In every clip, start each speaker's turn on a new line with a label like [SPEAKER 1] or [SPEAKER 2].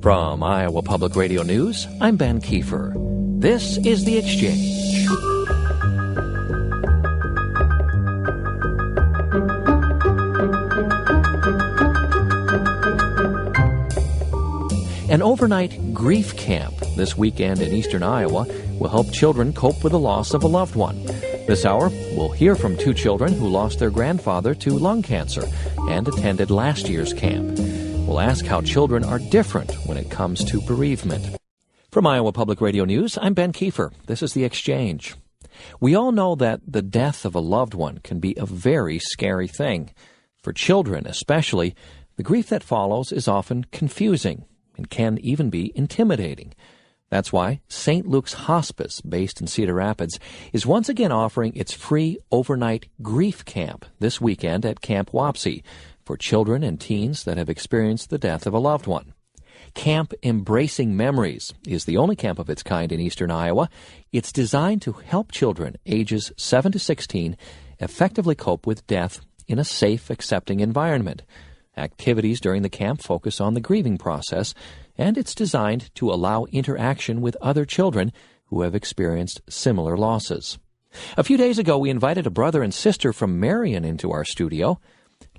[SPEAKER 1] From Iowa Public Radio News, I'm Ben Kiefer. This is The Exchange. An overnight grief camp this weekend in eastern Iowa will help children cope with the loss of a loved one. This hour, we'll hear from two children who lost their grandfather to lung cancer and attended last year's camp. We'll ask how children are different when it comes to bereavement. From Iowa Public Radio News, I'm Ben Kiefer. This is The Exchange. We all know that the death of a loved one can be a very scary thing. For children especially, the grief that follows is often confusing and can even be intimidating. That's why St. Luke's Hospice, based in Cedar Rapids, is once again offering its free overnight grief camp this weekend at Camp Wapsie for children and teens that have experienced the death of a loved one. Camp Embracing Memories is the only camp of its kind in eastern Iowa. It's designed to help children ages 7 to 16 effectively cope with death in a safe, accepting environment. Activities during the camp focus on the grieving process, and it's designed to allow interaction with other children who have experienced similar losses. A few days ago, we invited a brother and sister from Marion into our studio.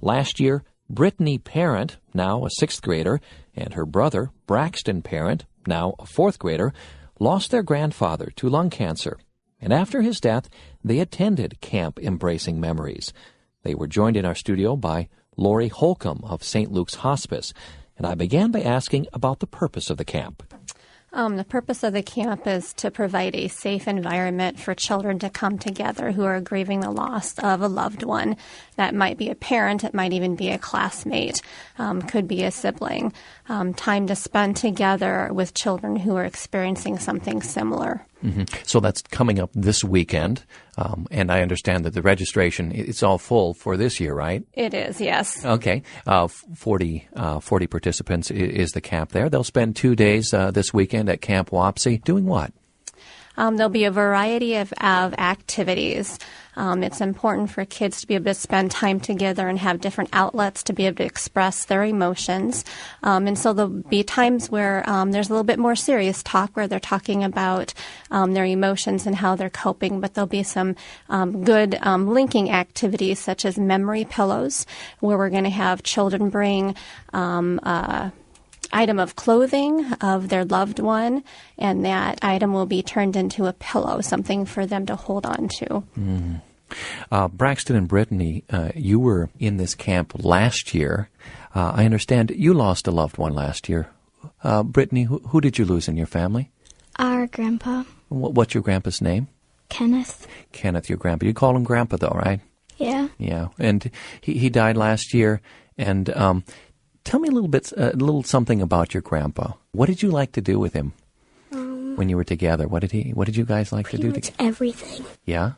[SPEAKER 1] Last year, Brittany Parent, now a 6th grader, and her brother, Braxton Parent, now a 4th grader, lost their grandfather to lung cancer. And after his death, they attended Camp Embracing Memories. They were joined in our studio by Lori Holcomb of St. Luke's Hospice, and I began by asking about the purpose of the camp.
[SPEAKER 2] The purpose of the camp is to provide a safe environment for children to come together who are grieving the loss of a loved one. That might be a parent, it might even be a classmate, could be a sibling. Time to spend together with children who are experiencing something similar.
[SPEAKER 1] Mm-hmm. So that's coming up this weekend, and I understand that the registration, it's all full for this year, right?
[SPEAKER 2] It is, yes.
[SPEAKER 1] Okay. 40 participants is the camp there. They'll spend 2 days this weekend at Camp Wapsie. Doing what?
[SPEAKER 2] There'll be a variety of activities. It's important for kids to be able to spend time together and have different outlets to be able to express their emotions. And so there'll be times where there's a little bit more serious talk where they're talking about their emotions and how they're coping, but there'll be some good linking activities such as memory pillows, where we're going to have children bring item of clothing of their loved one, and that item will be turned into a pillow, something for them to hold on to.
[SPEAKER 1] Braxton and Brittany, you were in this camp last year. I understand you lost a loved one last year. Brittany, who did you lose in your family?
[SPEAKER 3] Our grandpa.
[SPEAKER 1] What's your grandpa's name?
[SPEAKER 3] Kenneth.
[SPEAKER 1] Kenneth, your grandpa. You call him Grandpa, though, right?
[SPEAKER 3] Yeah.
[SPEAKER 1] Yeah, and he died last year, and tell me a little something about your grandpa. What did you like to do with him when you were together? What did you guys like to do together?
[SPEAKER 3] Everything.
[SPEAKER 1] Yeah?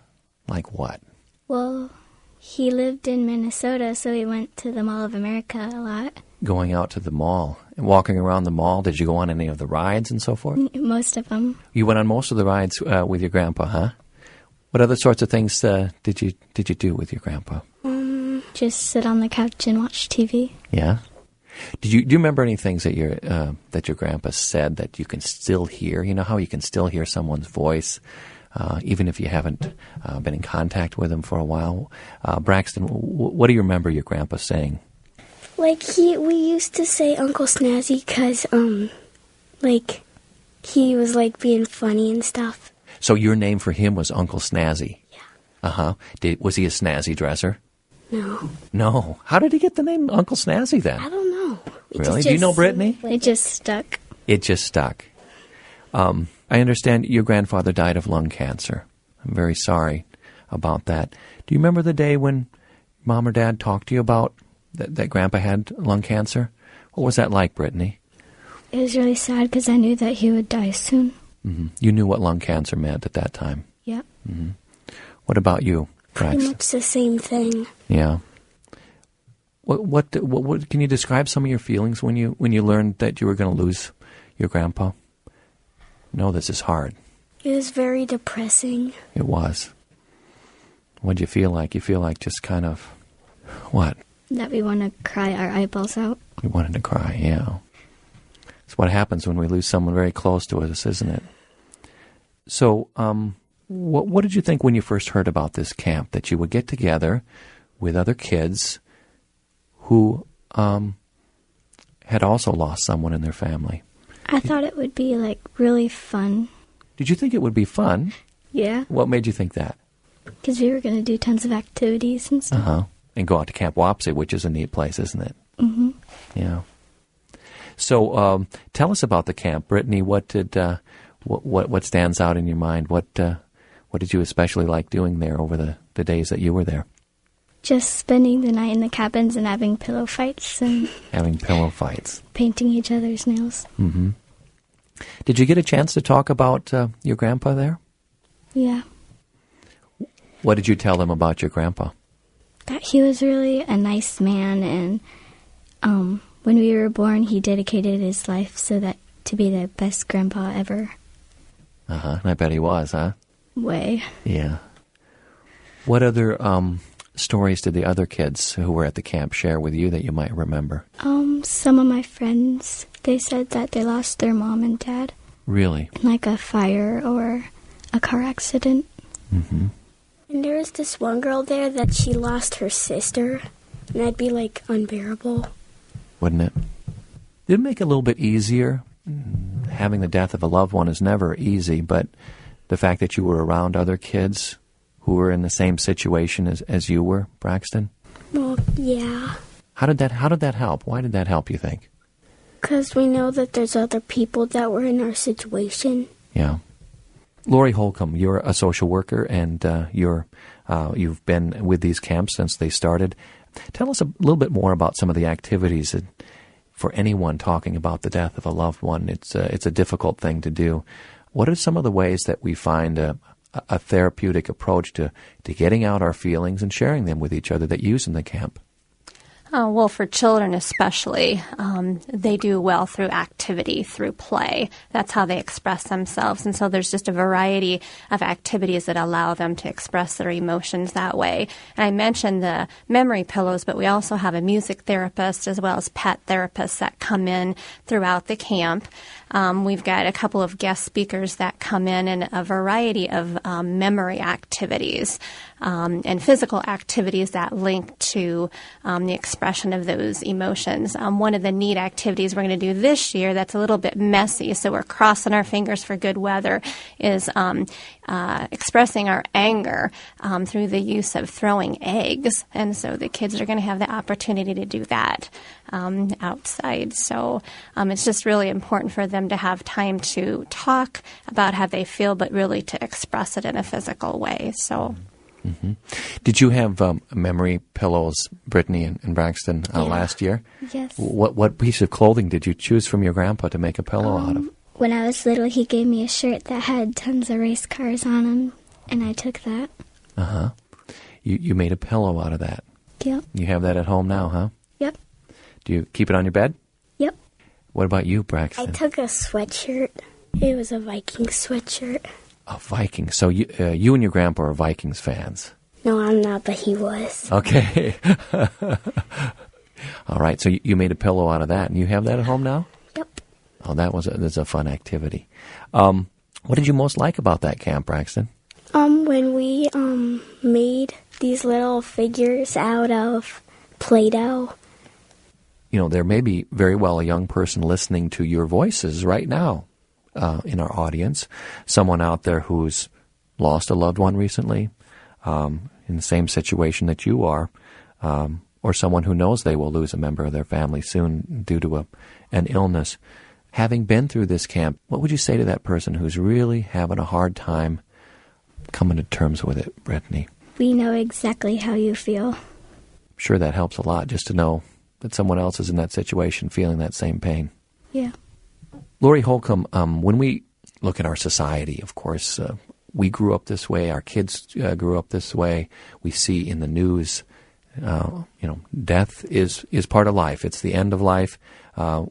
[SPEAKER 1] Like what?
[SPEAKER 3] Well, he lived in Minnesota, so we went to the Mall of America a lot.
[SPEAKER 1] Going out to the mall and walking around the mall. Did you go on any of the rides and so forth?
[SPEAKER 3] Most of them.
[SPEAKER 1] You went on most of the rides with your grandpa, huh? What other sorts of things did you do with your grandpa?
[SPEAKER 3] Just sit on the couch and watch TV.
[SPEAKER 1] Yeah. Do you remember any things that your grandpa said that you can still hear? You know how you can still hear someone's voice, even if you haven't been in contact with them for a while? Braxton, what do you remember your grandpa saying?
[SPEAKER 4] Like we used to say Uncle Snazzy because, he was being funny and stuff.
[SPEAKER 1] So your name for him was Uncle Snazzy?
[SPEAKER 4] Yeah.
[SPEAKER 1] Uh-huh. Was he a snazzy dresser?
[SPEAKER 4] No.
[SPEAKER 1] No. How did he get the name Uncle Snazzy then?
[SPEAKER 4] I don't know.
[SPEAKER 1] Really? Do you know Brittany?
[SPEAKER 3] It just stuck.
[SPEAKER 1] It just stuck. I understand your grandfather died of lung cancer. I'm very sorry about that. Do you remember the day when Mom or Dad talked to you about that Grandpa had lung cancer? What was that like, Brittany?
[SPEAKER 3] It was really sad because I knew that he would die soon.
[SPEAKER 1] Mm-hmm. You knew what lung cancer meant at that time?
[SPEAKER 3] Yep.
[SPEAKER 1] Mm-hmm. What about you, Braxton?
[SPEAKER 4] Pretty much the same thing.
[SPEAKER 1] Yeah. What can you describe some of your feelings when you learned that you were going to lose your grandpa? No, this is hard.
[SPEAKER 4] It was very depressing.
[SPEAKER 1] It was. What did you feel like? You feel like just kind of, what?
[SPEAKER 3] That we want to cry our eyeballs out.
[SPEAKER 1] We wanted to cry, yeah. It's what happens when we lose someone very close to us, isn't it? So, what did you think when you first heard about this camp, that you would get together with other kids who had also lost someone in their family?
[SPEAKER 3] I thought it would be, really fun.
[SPEAKER 1] Did you think it would be fun?
[SPEAKER 3] Yeah.
[SPEAKER 1] What made you think that?
[SPEAKER 3] Because we were going to do tons of activities and stuff.
[SPEAKER 1] Uh-huh. And go out to Camp Wapsie, which is a neat place, isn't it?
[SPEAKER 3] Mm-hmm.
[SPEAKER 1] Yeah. So, tell us about the camp, Brittany. What did what stands out in your mind? What did you especially like doing there over the days that you were there?
[SPEAKER 3] Just spending the night in the cabins and having pillow fights and
[SPEAKER 1] Having pillow fights.
[SPEAKER 3] painting each other's nails.
[SPEAKER 1] Mm-hmm. Did you get a chance to talk about your grandpa there?
[SPEAKER 3] Yeah.
[SPEAKER 1] What did you tell them about your grandpa?
[SPEAKER 3] That he was really a nice man, and when we were born, he dedicated his life to be the best grandpa ever.
[SPEAKER 1] Uh-huh. I bet he was, huh?
[SPEAKER 3] Way.
[SPEAKER 1] Yeah. What other stories did the other kids who were at the camp share with you that you might remember?
[SPEAKER 3] Some of my friends, they said that they lost their mom and dad.
[SPEAKER 1] Really?
[SPEAKER 3] In a fire or a car accident.
[SPEAKER 1] Mm-hmm.
[SPEAKER 4] And there was this one girl there that she lost her sister, and that'd be, unbearable.
[SPEAKER 1] Wouldn't it? Did it make it a little bit easier? Having the death of a loved one is never easy, but the fact that you were around other kids who were in the same situation as you were, Braxton?
[SPEAKER 4] Well, yeah.
[SPEAKER 1] How did that help? Why did that help, you think?
[SPEAKER 4] Because we know that there's other people that were in our situation.
[SPEAKER 1] Yeah. Lori Holcomb, you're a social worker, and you've been with these camps since they started. Tell us a little bit more about some of the activities for anyone talking about the death of a loved one. It's a difficult thing to do. What are some of the ways that we find a therapeutic approach to getting out our feelings and sharing them with each other that you use in the camp?
[SPEAKER 2] Well, for children especially, they do well through activity, through play. That's how they express themselves. And so there's just a variety of activities that allow them to express their emotions that way. And I mentioned the memory pillows, but we also have a music therapist as well as pet therapists that come in throughout the camp. We've got a couple of guest speakers that come in and a variety of memory activities and physical activities that link to the expression of those emotions. One of the neat activities we're going to do this year that's a little bit messy, so we're crossing our fingers for good weather, is expressing our anger through the use of throwing eggs. And so the kids are going to have the opportunity to do that outside. So it's just really important for them to have time to talk about how they feel, but really to express it in a physical way. So.
[SPEAKER 1] Mm-hmm. Did you have memory pillows, Brittany and Braxton, last year?
[SPEAKER 3] Yes.
[SPEAKER 1] What piece of clothing did you choose from your grandpa to make a pillow out of?
[SPEAKER 3] When I was little, he gave me a shirt that had tons of race cars on them, and I took that.
[SPEAKER 1] Uh-huh. You made a pillow out of that.
[SPEAKER 3] Yep.
[SPEAKER 1] You have that at home now, huh?
[SPEAKER 3] Yep.
[SPEAKER 1] Do you keep it on your bed?
[SPEAKER 3] Yep.
[SPEAKER 1] What about you, Braxton?
[SPEAKER 4] I took a sweatshirt. It was a Viking sweatshirt.
[SPEAKER 1] A Viking. So you and your grandpa are Vikings fans.
[SPEAKER 4] No, I'm not, but he was.
[SPEAKER 1] Okay. All right. So you made a pillow out of that, and you have that at home now?
[SPEAKER 4] Yep.
[SPEAKER 1] Oh, that's a fun activity. What did you most like about that camp, Braxton?
[SPEAKER 4] When we made these little figures out of Play-Doh.
[SPEAKER 1] You know, there may be very well a young person listening to your voices right now in our audience, someone out there who's lost a loved one recently, in the same situation that you are, or someone who knows they will lose a member of their family soon due to an illness. Having been through this camp, what would you say to that person who's really having a hard time coming to terms with it, Brittany?
[SPEAKER 3] We know exactly how you feel.
[SPEAKER 1] Sure, that helps a lot, just to know that someone else is in that situation feeling that same pain.
[SPEAKER 3] Yeah.
[SPEAKER 1] Lori Holcomb, when we look at our society, of course, we grew up this way, our kids grew up this way. We see in the news, death is part of life. It's the end of life.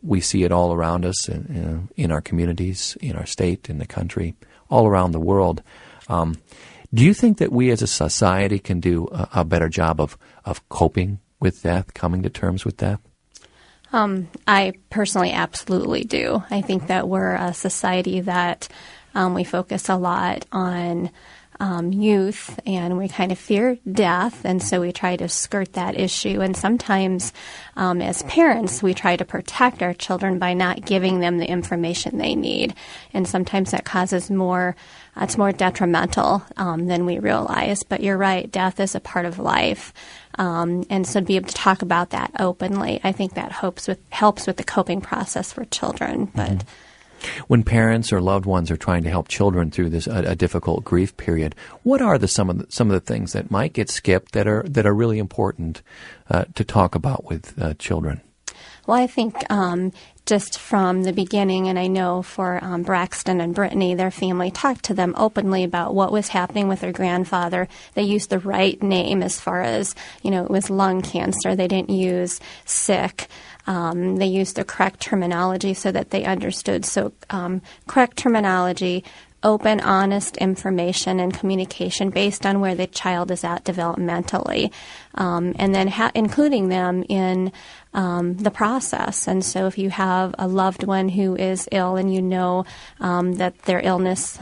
[SPEAKER 1] We see it all around us in our communities, in our state, in the country, all around the world. Do you think that we as a society can do a better job of coping with death, coming to terms with death?
[SPEAKER 2] I personally absolutely do. I think that we're a society that we focus a lot on youth, and we kind of fear death, and so we try to skirt that issue. And sometimes, as parents, we try to protect our children by not giving them the information they need. And sometimes that causes it's more detrimental than we realize. But you're right, death is a part of life. And so to be able to talk about that openly, I think that helps with the coping process for children. But
[SPEAKER 1] when parents or loved ones are trying to help children through this a difficult grief period, what are some of the things that might get skipped that are really important to talk about with children?
[SPEAKER 2] Well, I think just from the beginning, and I know for Braxton and Brittany, their family talked to them openly about what was happening with their grandfather. They used the right name as far as, it was lung cancer. They didn't use sick. They used the correct terminology so that they understood. So correct terminology, open, honest information and communication based on where the child is at developmentally, and then including them in the process. And so if you have a loved one who is ill and you know that their illness,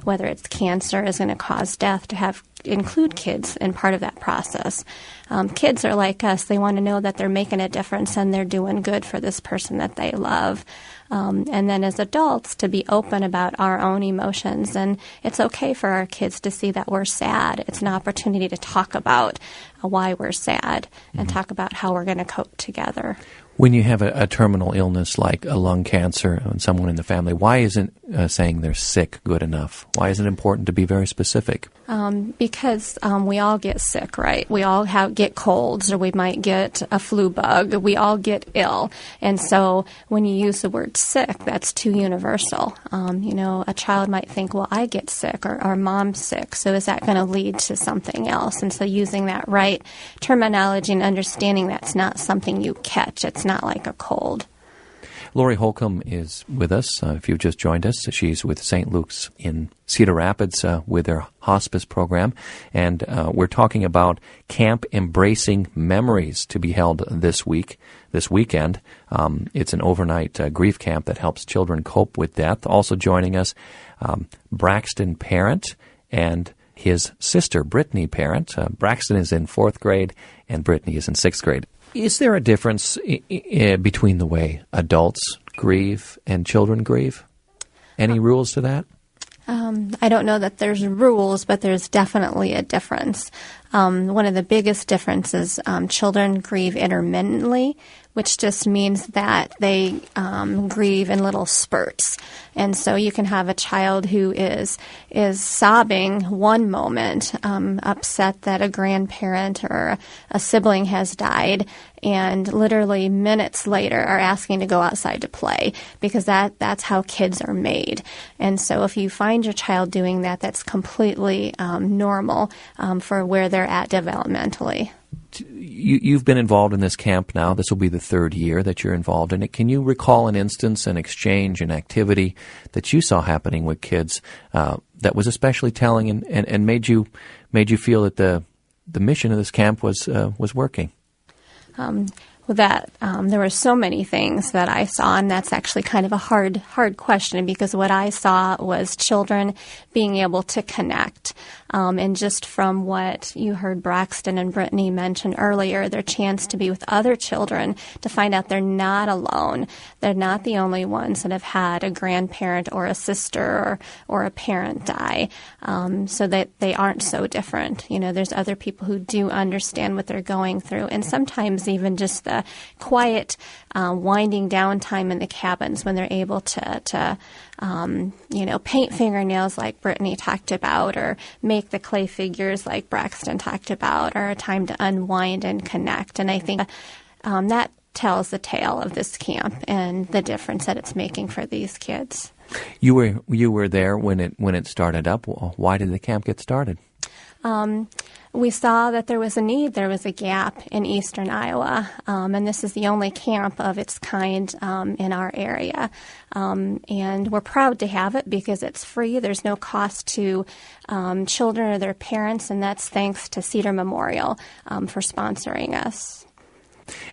[SPEAKER 2] whether it's cancer, is going to cause death, to include kids in part of that process. Kids are like us. They want to know that they're making a difference and they're doing good for this person that they love. And then as adults, to be open about our own emotions. And it's okay for our kids to see that we're sad. It's an opportunity to talk about why we're sad and talk about how we're going to cope together.
[SPEAKER 1] When you have a terminal illness like a lung cancer and someone in the family, why isn't saying they're sick good enough? Why is it important to be very specific?
[SPEAKER 2] Because we all get sick, right? We all get colds, or we might get a flu bug. We all get ill. And so when you use the word sick, that's too universal. A child might think, well, I get sick, or mom's sick. So is that going to lead to something else? And so using that right terminology and understanding that's not something you catch. It's not like a cold.
[SPEAKER 1] Lori Holcomb is with us. If you've just joined us, she's with St. Luke's in Cedar Rapids with their hospice program. And we're talking about Camp Embracing Memories to be held this weekend. It's an overnight grief camp that helps children cope with death. Also joining us, Braxton Parent and his sister, Brittany Parent. Braxton is in 4th grade and Brittany is in 6th grade. Is there a difference between the way adults grieve and children grieve? Any rules to that?
[SPEAKER 2] I don't know that there's rules, but there's definitely a difference. One of the biggest differences, children grieve intermittently, which just means that they grieve in little spurts. And so you can have a child who is sobbing one moment, upset that a grandparent or a sibling has died, and literally minutes later are asking to go outside to play, because that's how kids are made. And so if you find your child doing that, that's completely normal for where they're at developmentally.
[SPEAKER 1] You've been involved in this camp now. This will be the 3rd year that you're involved in it. Can you recall an instance, an exchange, an activity that you saw happening with kids that was especially telling and made you feel that the mission of this camp was working?
[SPEAKER 2] There were so many things that I saw, and that's actually kind of a hard question, because what I saw was children being able to connect. And just from what you heard Braxton and Brittany mention earlier, their chance to be with other children, to find out they're not alone. They're not the only ones that have had a grandparent or a sister or a parent die, so that they aren't so different. There's other people who do understand what they're going through, and sometimes even just the quiet winding down time in the cabins when they're able to paint fingernails like Brittany talked about, or make the clay figures like Braxton talked about, or a time to unwind and connect. And I think that tells the tale of this camp and the difference that it's making for these kids.
[SPEAKER 1] You were there when it started up. Why did the camp get started?
[SPEAKER 2] We saw that there was a need, there was a gap in eastern Iowa, and this is the only camp of its kind in our area. And we're proud to have it because it's free. There's no cost to children or their parents, and that's thanks to Cedar Memorial for sponsoring us.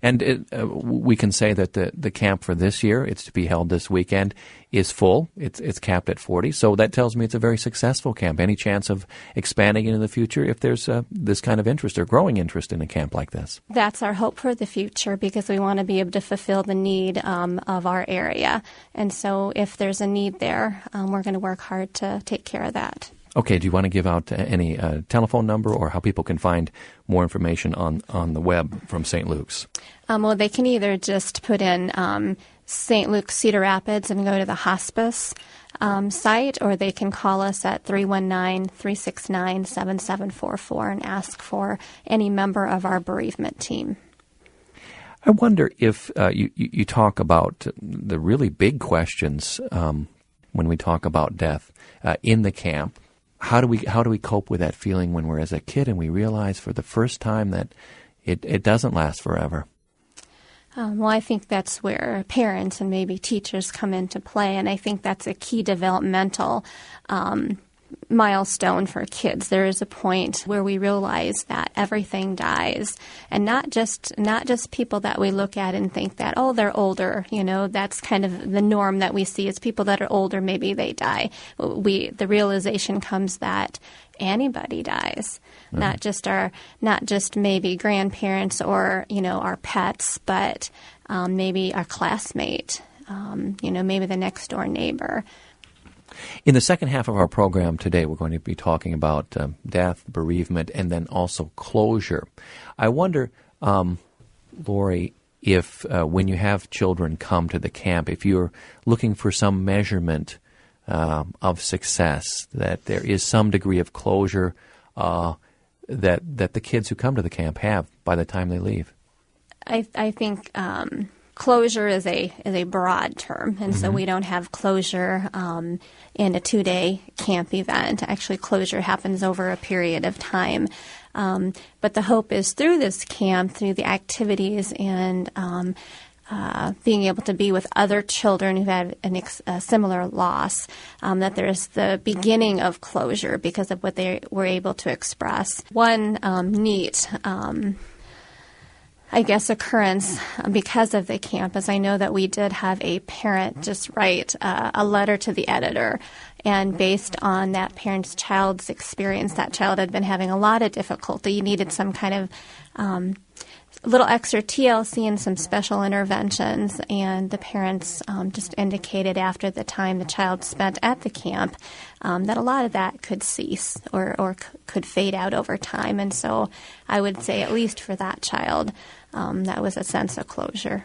[SPEAKER 1] And we can say that the camp for this year, it's to be held this weekend, is full. It's capped at 40. So that tells me it's a very successful camp. Any chance of expanding into the future if there's this kind of interest or growing interest in a camp like this?
[SPEAKER 2] That's our hope for the future, because we want to be able to fulfill the need of our area. And so if there's a need there, we're going to work hard to take care of that.
[SPEAKER 1] Okay, do you want to give out any telephone number or how people can find more information on the web from St. Luke's?
[SPEAKER 2] Well, they can either just put in St. Luke's Cedar Rapids and go to the hospice site, or they can call us at 319-369-7744 and ask for any member of our bereavement team.
[SPEAKER 1] I wonder if you talk about the really big questions when we talk about death in the camp. How do we cope with that feeling when we're as a kid and we realize for the first time that it doesn't last forever?
[SPEAKER 2] Well, I think that's where parents and maybe teachers come into play, and I think that's a key developmental milestone for kids. There is a point where we realize that everything dies, and not just people that we look at and think that, oh, they're older. That's kind of the norm that we see is people that are older, maybe they die. The realization comes that anybody dies, not just maybe grandparents or our pets, but maybe our classmate, maybe the next door neighbor.
[SPEAKER 1] In the second half of our program today, we're going to be talking about death, bereavement, and then also closure. I wonder, Lori, if when you have children come to the camp, if you're looking for some measurement of success, that there is some degree of closure that the kids who come to the camp have by the time they leave. I
[SPEAKER 2] think closure is a broad term, and so we don't have closure in a 2-day camp event. Actually, closure happens over a period of time. But the hope is through this camp, through the activities and being able to be with other children who've had a similar loss, that there's the beginning of closure because of what they were able to express. One neat occurrence because of the camp is I know that we did have a parent just write a letter to the editor, and based on that child's experience, that child had been having a lot of difficulty, needed some kind of little extra TLC and some special interventions, and the parents just indicated after the time the child spent at the camp that a lot of that could cease or could fade out over time. And so I would say at least for that child, that was a sense of closure.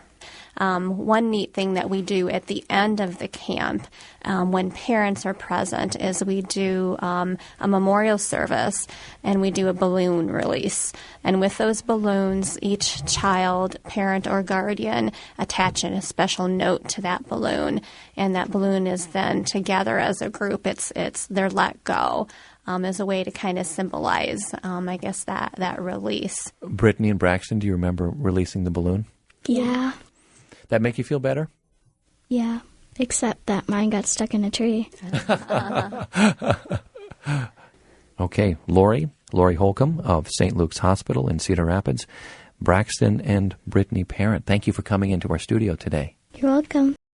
[SPEAKER 2] One neat thing that we do at the end of the camp when parents are present is we do a memorial service and we do a balloon release. And with those balloons, each child, parent, or guardian attach a special note to that balloon. And that balloon is then together as a group. It's their let go. As a way to kind of symbolize, that release.
[SPEAKER 1] Brittany and Braxton, do you remember releasing the balloon?
[SPEAKER 3] Yeah.
[SPEAKER 1] That make you feel better?
[SPEAKER 3] Yeah, except that mine got stuck in a tree.
[SPEAKER 1] Okay, Lori Holcomb of St. Luke's Hospital in Cedar Rapids, Braxton and Brittany Parent, thank you for coming into our studio today.
[SPEAKER 3] You're welcome.